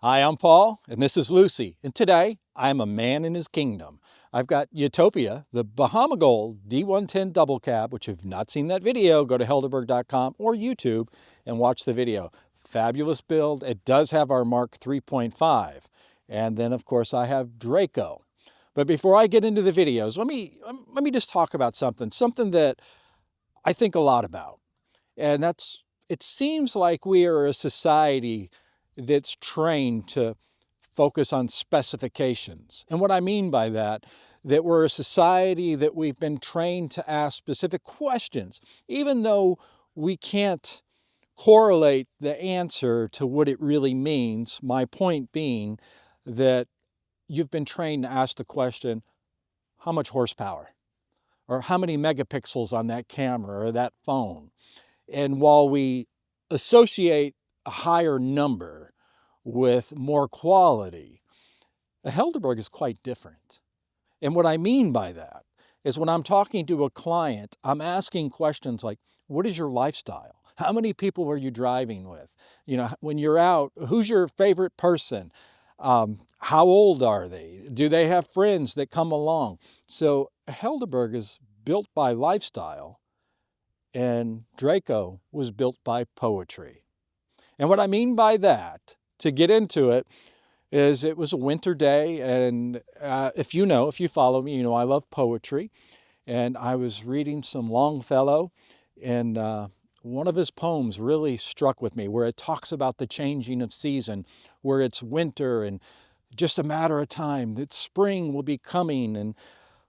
Hi, I'm Paul, and this is Lucy, and today I'm a man in his kingdom. I've got Utopia, the Bahama Gold D110 double cab, which if you've not seen that video, go to helderburg.com or YouTube and watch the video. Fabulous build. It does have our Mark 3.5. And then, of course, I have Draco. But before I get into the videos, let me just talk about something that I think a lot about. And that's, it seems like we are a society that's trained to focus on specifications. And what I mean by that we're a society that we've been trained to ask specific questions, even though we can't correlate the answer to what it really means. My point being that you've been trained to ask the question, how much horsepower? Or how many megapixels on that camera or that phone? And while we associate a higher number with more quality, a Helderburg is quite different. And what I mean by that is when I'm talking to a client, I'm asking questions like, what is your lifestyle? How many people are you driving with? You know, when you're out, who's your favorite person? How old are they? Do they have friends that come along? So a Helderburg is built by lifestyle, and Draco was built by poetry. And what I mean by that, to get into it, is it was a winter day, and if you follow me, you know I love poetry. And I was reading some Longfellow, and one of his poems really struck with me, where it talks about the changing of season, where it's winter and just a matter of time that spring will be coming. And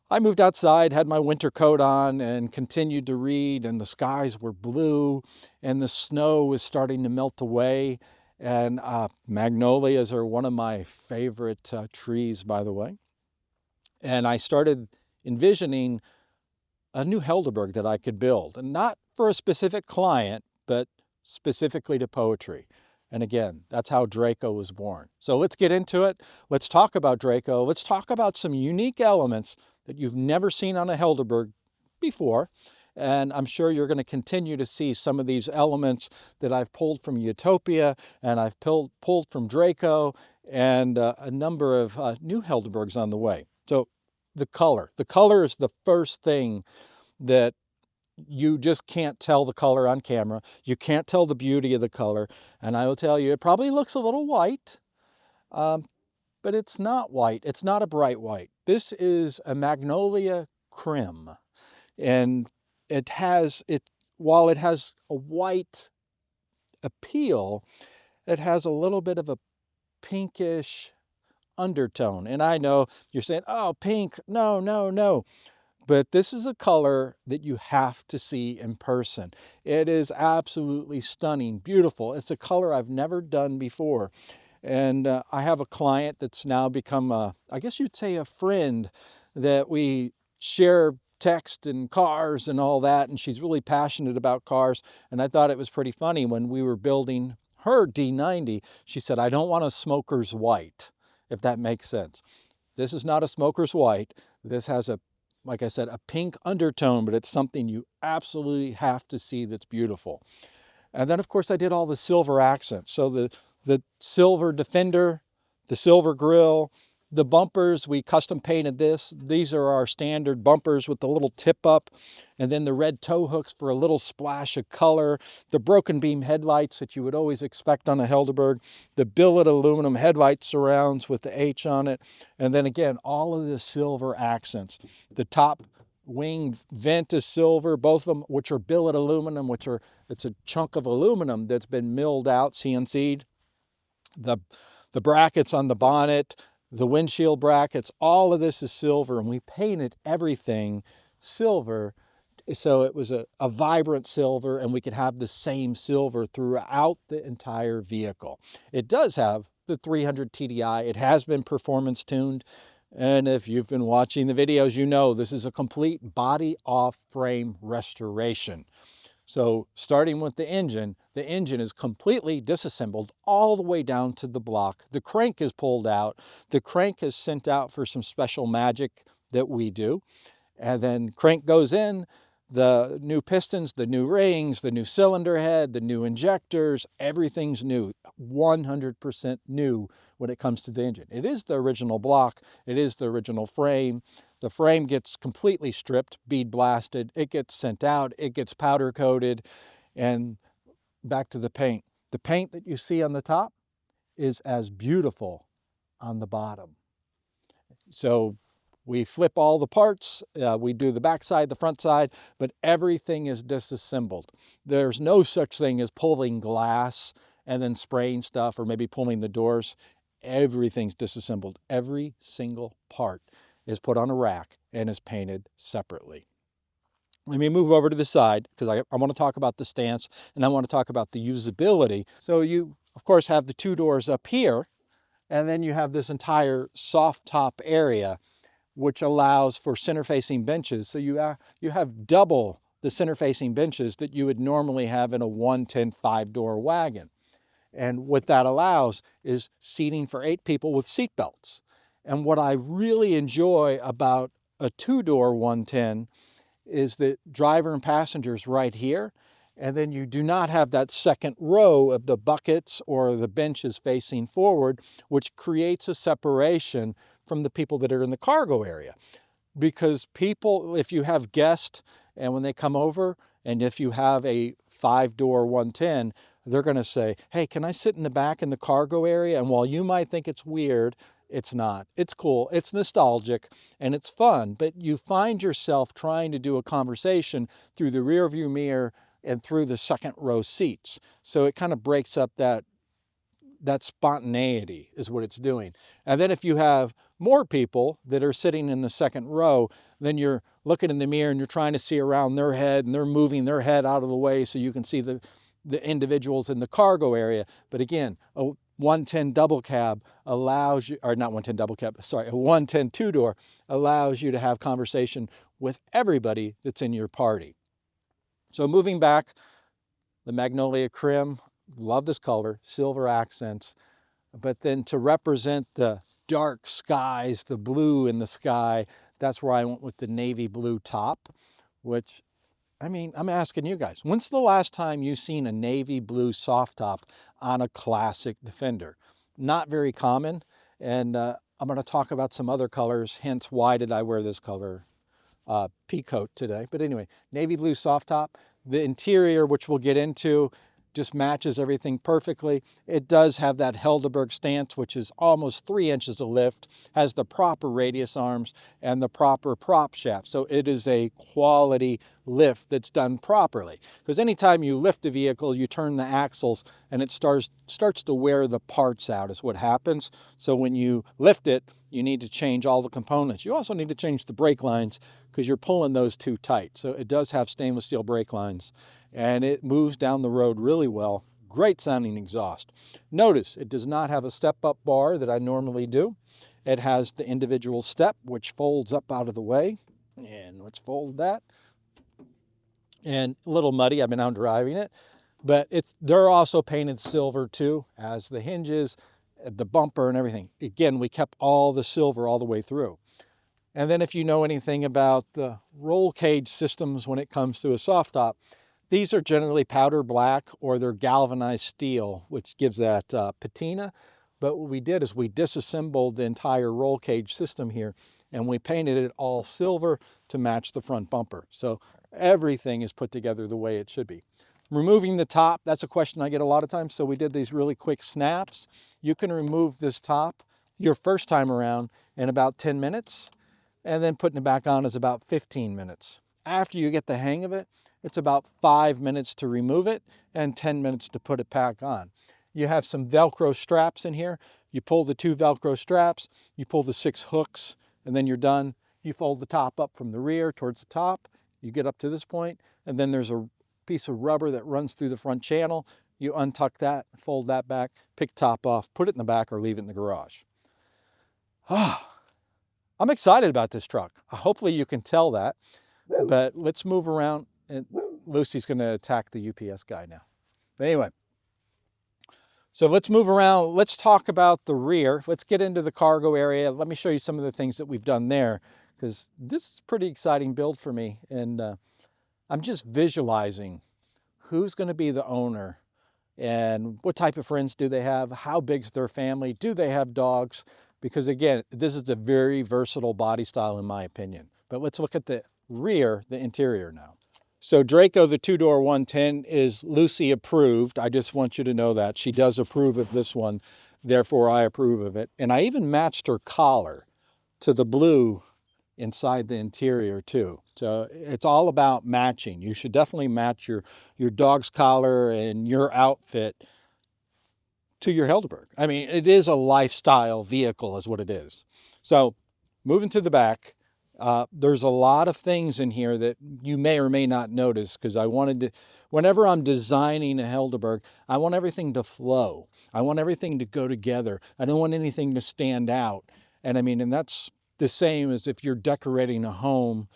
I moved outside, had my winter coat on, and continued to read, and the skies were blue, and the snow was starting to melt away. And magnolias are one of my favorite trees, by the way. And I started envisioning a new Helderburg that I could build, and not for a specific client, but specifically to poetry. And again, that's how Draco was born. So let's get into it. Let's talk about Draco. Let's talk about some unique elements that you've never seen on a Helderburg before. And I'm sure you're going to continue to see some of these elements that I've pulled from Utopia, and I've pulled from Draco, and a number of new Helderburgs on the way. So the color. The color is the first thing that you just can't tell the color on camera. You can't tell the beauty of the color. And I will tell you, it probably looks a little white, but it's not white. It's not a bright white. This is a Magnolia Crème. And while it has a white appeal, it has a little bit of a pinkish undertone. And I know you're saying, oh, pink, no, no, no. But this is a color that you have to see in person. It is absolutely stunning, beautiful. It's a color I've never done before. And I have a client that's now become, I guess you'd say, a friend, that we share text and cars and all that. And she's really passionate about cars. And I thought it was pretty funny when we were building her D90, she said, I don't want a smoker's white, if that makes sense. This is not a smoker's white. This has like I said, a pink undertone, but it's something you absolutely have to see that's beautiful. And then, of course, I did all the silver accents. So the silver Defender, the silver grille, the bumpers, we custom painted this. These are our standard bumpers with the little tip up, and then the red tow hooks for a little splash of color, the broken beam headlights that you would always expect on a Helderburg, the billet aluminum headlight surrounds with the H on it, and then again, all of the silver accents. The top wing vent is silver, both of them, which are billet aluminum, it's a chunk of aluminum that's been milled out, CNC'd. The brackets on the bonnet, the windshield brackets, all of this is silver, and we painted everything silver. So it was a vibrant silver, and we could have the same silver throughout the entire vehicle. It does have the 300 TDI. It has been performance tuned. And if you've been watching the videos, you know this is a complete body off frame restoration. So starting with the engine is completely disassembled all the way down to the block. The crank is pulled out. The crank is sent out for some special magic that we do. And then crank goes in, The new pistons, the new rings, the new cylinder head, the new injectors, everything's new, 100% new when it comes to the engine. It is the original block, it is the original frame. The frame gets completely stripped, bead blasted, it gets sent out, it gets powder coated, and back to the paint. The paint that you see on the top is as beautiful on the bottom. So we flip all the parts, we do the back side, the front side, but everything is disassembled. There's no such thing as pulling glass and then spraying stuff or maybe pulling the doors. Everything's disassembled. Every single part is put on a rack and is painted separately. Let me move over to the side because I want to talk about the stance and I want to talk about the usability. So you, of course, have the two doors up here, and then you have this entire soft top area which allows for center-facing benches. So you have double the center-facing benches that you would normally have in a 110 5-door wagon. And what that allows is seating for 8 people with seat belts. And what I really enjoy about a 2-door 110 is that driver and passengers right here, and then you do not have that second row of the buckets or the benches facing forward, which creates a separation from the people that are in the cargo area. Because people, if you have guests and when they come over, and if you have a 5-door 110, they're going to say, hey, can I sit in the back in the cargo area? And while you might think it's weird, it's not. It's cool, it's nostalgic, and it's fun. But you find yourself trying to do a conversation through the rear view mirror and through the second row seats. So it kind of breaks up that spontaneity is what it's doing. And then if you have more people that are sitting in the second row, then you're looking in the mirror and you're trying to see around their head, and they're moving their head out of the way so you can see the individuals in the cargo area. But again, a 110 double cab allows you, or not 110 double cab, sorry, a 110 2-door allows you to have conversation with everybody that's in your party. So moving back, the Magnolia Crème, love this color, silver accents, but then to represent the dark skies, the blue in the sky, that's where I went with the navy blue top, which, I mean, I'm asking you guys, when's the last time you've seen a navy blue soft top on a classic Defender? Not very common, and I'm going to talk about some other colors, hence why did I wear this color pea coat today. But anyway, navy blue soft top. The interior, which we'll get into, just matches everything perfectly. It does have that Helderburg stance, which is almost 3 inches of lift, has the proper radius arms and the proper prop shaft. So it is a quality lift that's done properly. Because anytime you lift a vehicle, you turn the axles and it starts to wear the parts out is what happens. So when you lift it, you need to change all the components. You also need to change the brake lines because you're pulling those too tight. So it does have stainless steel brake lines, and it moves down the road really well. Great sounding exhaust. Notice it does not have a step-up bar that I normally do. It has the individual step, which folds up out of the way. And let's fold that. And a little muddy, I've been out driving it. But they're also painted silver too, as the hinges, the bumper and everything. Again, we kept all the silver all the way through. And then if you know anything about the roll cage systems when it comes to a soft top, these are generally powder black or they're galvanized steel, which gives that patina. But what we did is we disassembled the entire roll cage system here and we painted it all silver to match the front bumper. So everything is put together the way it should be. Removing the top, that's a question I get a lot of times. So we did these really quick snaps. You can remove this top your first time around in about 10 minutes, and then putting it back on is about 15 minutes. After you get the hang of it, it's about 5 minutes to remove it and 10 minutes to put it back on. You have some Velcro straps in here. You pull the 2 Velcro straps, you pull the 6 hooks, and then you're done. You fold the top up from the rear towards the top. You get up to this point, and then there's a piece of rubber that runs through the front channel. You untuck that, fold that back, pick the top off, put it in the back or leave it in the garage. I'm excited about this truck. Hopefully you can tell that, but let's move around, and Lucy's gonna attack the UPS guy now. But anyway, so let's move around. Let's talk about the rear. Let's get into the cargo area. Let me show you some of the things that we've done there, because this is a pretty exciting build for me. And I'm just visualizing who's going to be the owner and what type of friends do they have, how big's their family, do they have dogs? Because again, this is a very versatile body style in my opinion. But let's look at the rear, the interior now. So Draco, the two-door 110 is Lucy approved. I just want you to know that. She does approve of this one, therefore I approve of it. And I even matched her collar to the blue inside the interior too. So it's all about matching. You should definitely match your dog's collar and your outfit to your Helderburg. I mean, it is a lifestyle vehicle is what it is. So moving to the back, there's a lot of things in here that you may or may not notice because I wanted to, whenever I'm designing a Helderburg, I want everything to flow. I want everything to go together. I don't want anything to stand out. And I mean, and that's the same as if you're decorating a home.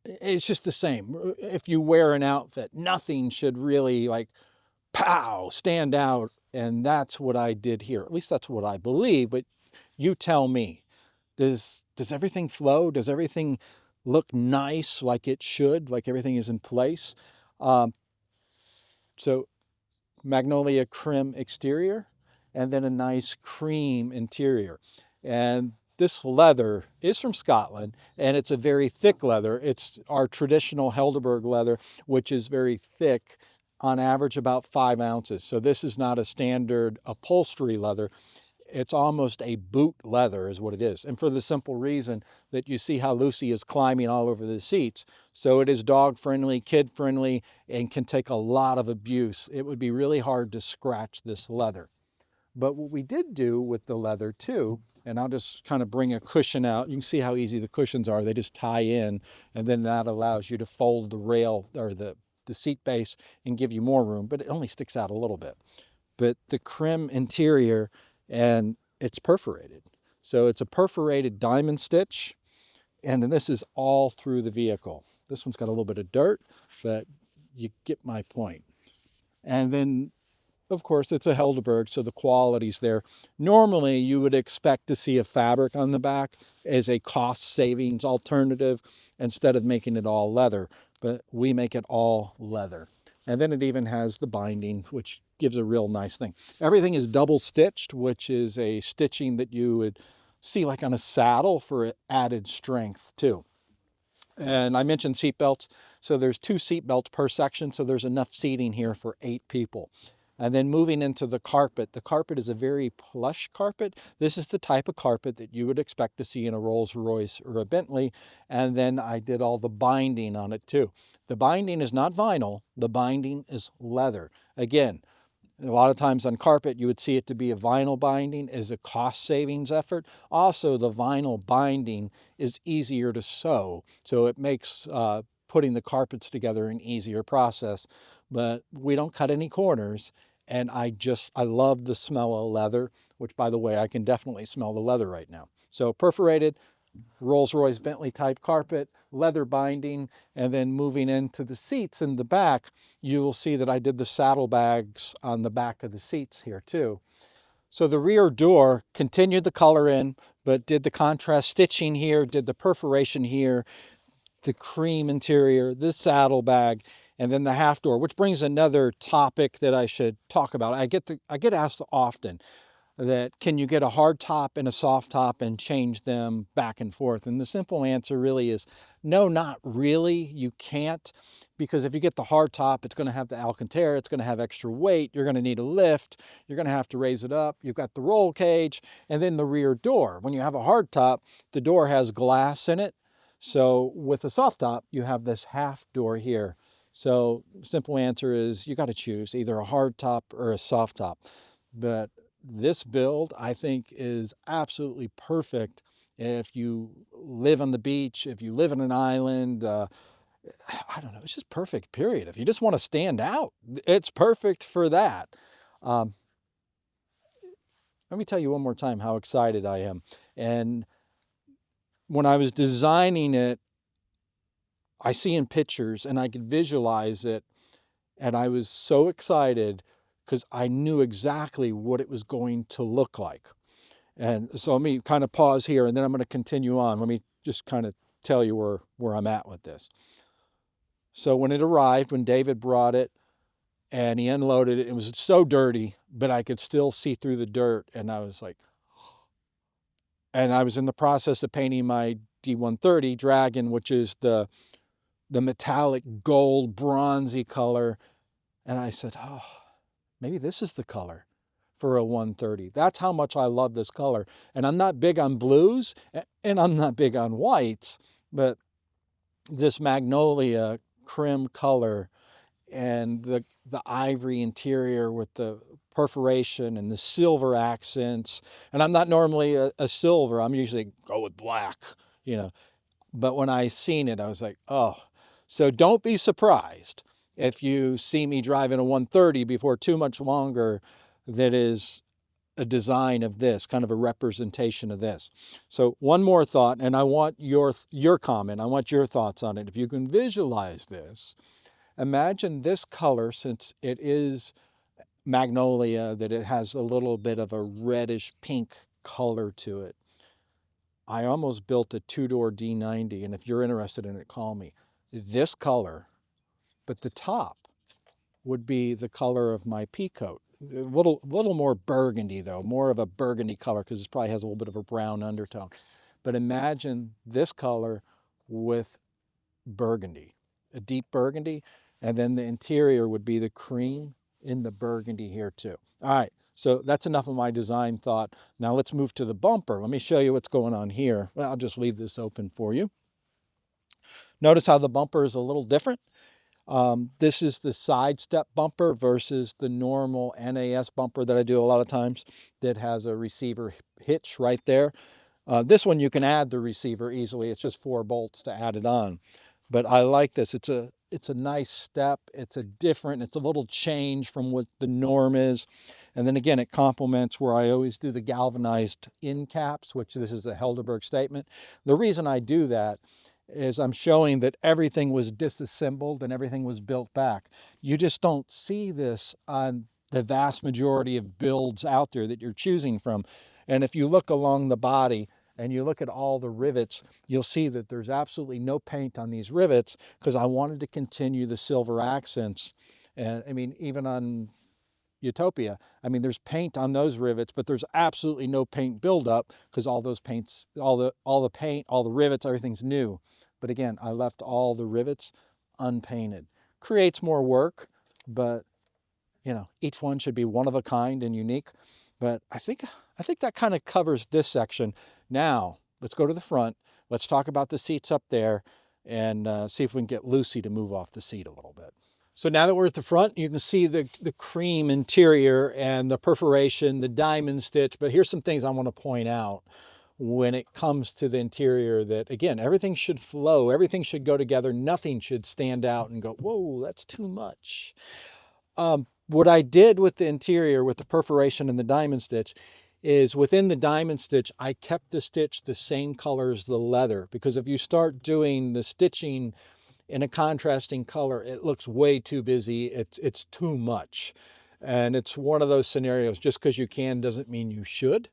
It's just the same. If you wear an outfit, nothing should really like, pow, stand out. And that's what I did here. At least that's what I believe, but you tell me. Does everything flow? Does everything look nice like it should, like everything is in place? So Magnolia Crème exterior and then a nice cream interior. And this leather is from Scotland and it's a very thick leather. It's our traditional Helderburg leather, which is very thick, on average about 5 ounces. So this is not a standard upholstery leather. It's almost a boot leather is what it is. And for the simple reason that you see how Lucy is climbing all over the seats. So it is dog friendly, kid friendly, and can take a lot of abuse. It would be really hard to scratch this leather. But what we did do with the leather too, and I'll just kind of bring a cushion out. You can see how easy the cushions are. They just tie in, and then that allows you to fold the rail or the seat base and give you more room, but it only sticks out a little bit. But the Crème interior, and it's perforated. So it's a perforated diamond stitch, and then this is all through the vehicle. This one's got a little bit of dirt, but you get my point. And then, of course, it's a Helderburg, so the quality's there. Normally, you would expect to see a fabric on the back as a cost savings alternative instead of making it all leather, but we make it all leather. And then it even has the binding, which gives a real nice thing. Everything is double stitched, which is a stitching that you would see like on a saddle for added strength too. And I mentioned seat belts. So there's 2 seat belts per section. So there's enough seating here for 8 people. And then moving into the carpet is a very plush carpet. This is the type of carpet that you would expect to see in a Rolls-Royce or a Bentley. And then I did all the binding on it too. The binding is not vinyl, the binding is leather. Again, a lot of times on carpet, you would see it to be a vinyl binding as a cost savings effort. Also, the vinyl binding is easier to sew, so it makes putting the carpets together an easier process. But we don't cut any corners, and I love the smell of leather, which, by the way, I can definitely smell the leather right now. So perforated, Rolls-Royce Bentley type carpet, leather binding, and then moving into the seats in the back, you will see that I did the saddlebags on the back of the seats here too. So the rear door continued the color in, but did the contrast stitching here, did the perforation here, the cream interior, the saddlebag, and then the half door, which brings another topic that I should talk about. I get asked often that can you get a hard top and a soft top and change them back and forth? And the simple answer really is no, not really. You can't, because if you get the hard top, it's going to have the Alcantara, it's going to have extra weight, you're going to need a lift, you're going to have to raise it up, you've got the roll cage, and then the rear door. When you have a hard top, the door has glass in it. So with a soft top, you have this half door here. So simple answer is you got to choose either a hard top or a soft top. But this build, I think, is absolutely perfect if you live on the beach, if you live on an island. I don't know, it's just perfect, period. If you just want to stand out, it's perfect for that. Let me tell you one more time how excited I am. And when I was designing it, I see in pictures and I could visualize it. And I was so excited because I knew exactly what it was going to look like. And so let me kind of pause here and then I'm going to continue on. Let me just kind of tell you where I'm at with this. So when it arrived, when David brought it and he unloaded it, it was so dirty, but I could still see through the dirt. And I was like, and I was in the process of painting my D130 Dragon, which is the metallic gold bronzy color. And I said, oh, maybe this is the color for a 130. That's how much I love this color. And I'm not big on blues and I'm not big on whites, but this Magnolia Crème color and the ivory interior with the perforation and the silver accents. And I'm not normally a silver. I'm usually go with black, you know. But when I seen it, I was like, oh. So don't be surprised if you see me driving a 130 before too much longer that is a design of this, kind of a representation of this. So one more thought, and I want your comment. I want your thoughts on it. If you can visualize this, imagine this color, since it is magnolia, that it has a little bit of a reddish pink color to it. I almost built a two-door D90, and if you're interested in it, call me. This color, but the top would be the color of my pea coat. A little more burgundy though, more of a burgundy color because it probably has a little bit of a brown undertone. But imagine this color with burgundy, a deep burgundy, and then the interior would be the cream in the burgundy here too. All right, so that's enough of my design thought. Now let's move to the bumper. Let me show you what's going on here. Well, I'll just leave this open for you. Notice how the bumper is a little different. This is the side step bumper versus the normal NAS bumper that I do a lot of times that has a receiver hitch right there. This one you can add the receiver easily. It's just 4 bolts to add it on. But I like this. It's a nice step. It's a little change from what the norm is. And then again, it complements where I always do the galvanized end caps, which this is a Helderburg statement. The reason I do that is I'm showing that everything was disassembled and everything was built back. You just don't see this on the vast majority of builds out there that you're choosing from. And if you look along the body and you look at all the rivets, you'll see that there's absolutely no paint on these rivets because I wanted to continue the silver accents. And I mean, even on Utopia, I mean, there's paint on those rivets, but there's absolutely no paint buildup because all those paints, all the paint, all the rivets, everything's new. But again, I left all the rivets unpainted. Creates more work, but you know, each one should be one of a kind and unique. But I think that kind of covers this section. Now, let's go to the front. Let's talk about the seats up there and see if we can get Lucy to move off the seat a little bit. So now that we're at the front, you can see the cream interior and the perforation, the diamond stitch. But here's some things I want to point out when it comes to the interior that, again, everything should flow. Everything should go together. Nothing should stand out and go, whoa, that's too much. What I did with the interior, with the perforation and the diamond stitch, is within the diamond stitch, I kept the stitch the same color as the leather. Because if you start doing the stitching in a contrasting color, it looks way too busy. It's too much. And it's one of those scenarios, just because you can doesn't mean you should.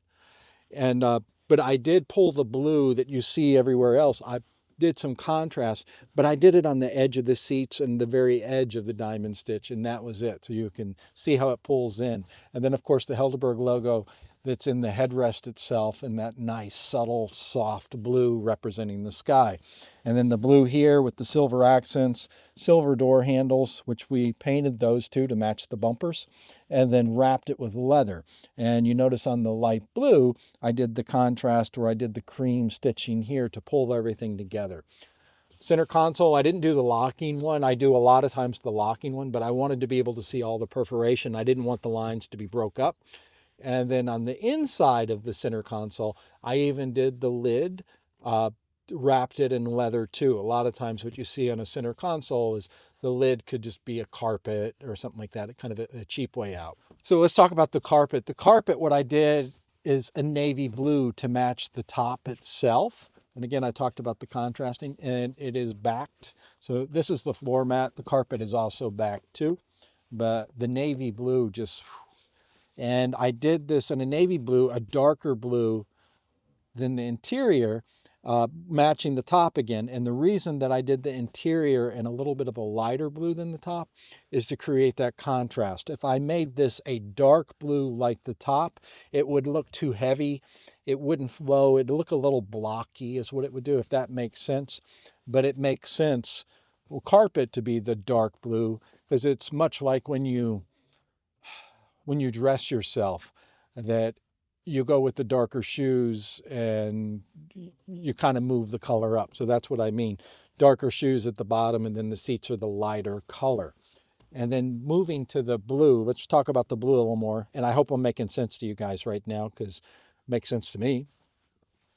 And but I did pull the blue that you see everywhere else. I did some contrast, but I did it on the edge of the seats and the very edge of the diamond stitch, and that was it. So you can see how it pulls in. And then of course the Helderburg logo that's in the headrest itself, and that nice subtle soft blue representing the sky. And then the blue here with the silver accents, silver door handles, which we painted those two to match the bumpers, and then wrapped it with leather. And you notice on the light blue, I did the contrast where I did the cream stitching here to pull everything together. Center console, I didn't do the locking one. I do a lot of times the locking one, but I wanted to be able to see all the perforation. I didn't want the lines to be broke up. And then on the inside of the center console, I even did the lid, wrapped it in leather too. A lot of times what you see on a center console is the lid could just be a carpet or something like that, kind of a cheap way out. So let's talk about the carpet. The carpet, what I did is a navy blue to match the top itself. And again, I talked about the contrasting, and it is backed. So this is the floor mat. The carpet is also backed too, but the navy blue just... And I did this in a navy blue, a darker blue than the interior. matching the top again. And the reason that I did the interior in a little bit of a lighter blue than the top is to create that contrast. If I made this a dark blue like the top, it would look too heavy. It wouldn't flow. It'd look a little blocky is what it would do, if that makes sense. But it makes sense for carpet to be the dark blue, because it's much like when you dress yourself, that you go with the darker shoes and you kind of move the color up. So that's what I mean. Darker shoes at the bottom, and then the seats are the lighter color. And then moving to the blue, let's talk about the blue a little more. And I hope I'm making sense to you guys right now, because it makes sense to me.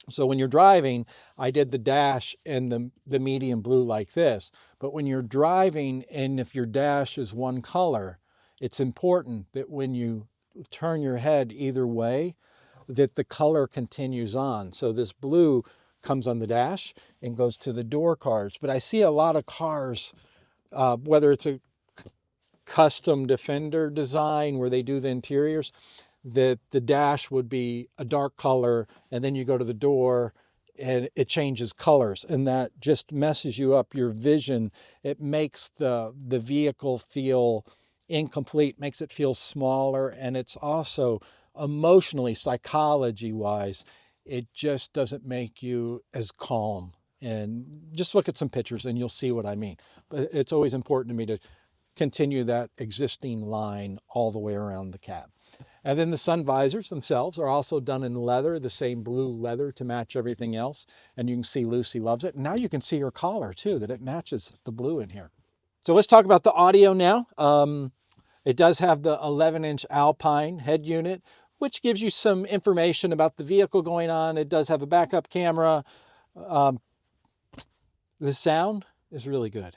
So when you're driving, I did the dash and the medium blue like this. But when you're driving, and if your dash is one color, it's important that when you turn your head either way, that the color continues on. So this blue comes on the dash and goes to the door cards. But I see a lot of cars, whether it's a custom Defender design where they do the interiors, that the dash would be a dark color, and then you go to the door and it changes colors, and that just messes you up your vision. It makes the vehicle feel incomplete, makes it feel smaller, and it's also emotionally, psychology-wise, it just doesn't make you as calm. And just look at some pictures and you'll see what I mean. But it's always important to me to continue that existing line all the way around the cab. And then the sun visors themselves are also done in leather, the same blue leather to match everything else. And you can see Lucy loves it. Now you can see her collar too, that it matches the blue in here. So let's talk about the audio now. It does have the 11-inch Alpine head unit, which gives you some information about the vehicle going on. It does have a backup camera. The sound is really good.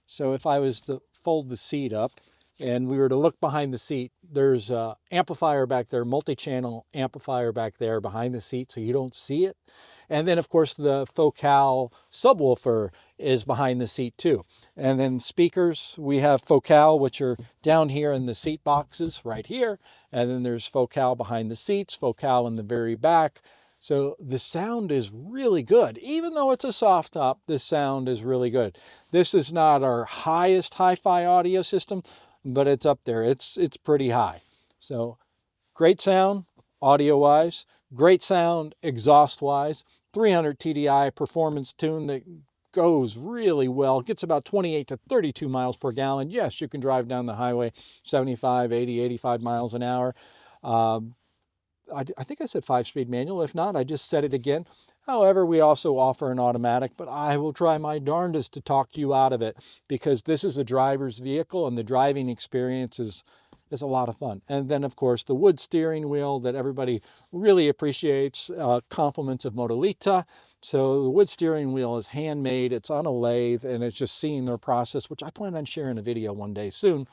So if I was to fold the seat up and we were to look behind the seat, there's an amplifier back there, multi-channel amplifier back there behind the seat, so you don't see it. And then, of course, the Focal subwoofer is behind the seat too. And then speakers, we have Focal, which are down here in the seat boxes right here. And then there's Focal behind the seats, Focal in the very back. So the sound is really good. Even though it's a soft top, the sound is really good. This is not our highest hi-fi audio system, but it's up there. It's pretty high. So great sound, audio-wise. Great sound, exhaust-wise. 300 TDI performance tune that goes really well. Gets about 28 to 32 miles per gallon. Yes, you can drive down the highway 75, 80, 85 miles an hour. I think I said 5-speed manual. If not, I just said it again. However, we also offer an automatic, but I will try my darndest to talk you out of it, because this is a driver's vehicle and the driving experience is a lot of fun. And then, of course, the wood steering wheel that everybody really appreciates, compliments of Modellita. So the wood steering wheel is handmade. It's on a lathe, and it's just seeing their process, which I plan on sharing a video one day soon.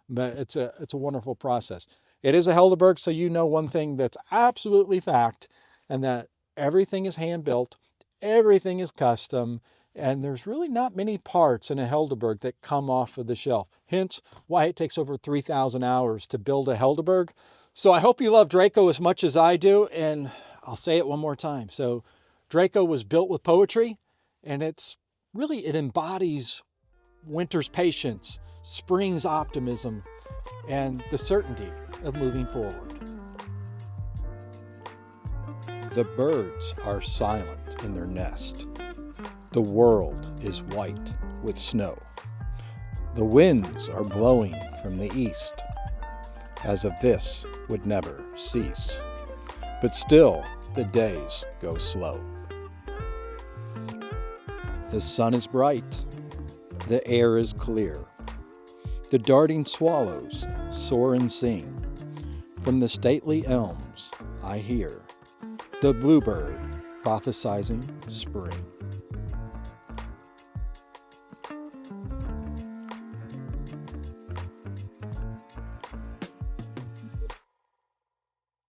But it's a wonderful process. It is a Helderburg, so you know one thing that's absolutely fact, and that everything is hand-built, everything is custom, and there's really not many parts in a Helderburg that come off of the shelf. Hence why it takes over 3,000 hours to build a Helderburg. So I hope you love Draco as much as I do, and I'll say it one more time. So Draco was built with poetry, and it embodies winter's patience, spring's optimism, and the certainty of moving forward. The birds are silent in their nest. The world is white with snow. The winds are blowing from the east, as if this would never cease. But still, the days go slow. The sun is bright. The air is clear. The darting swallows soar and sing. From the stately elms I hear the bluebird prophesizing spring.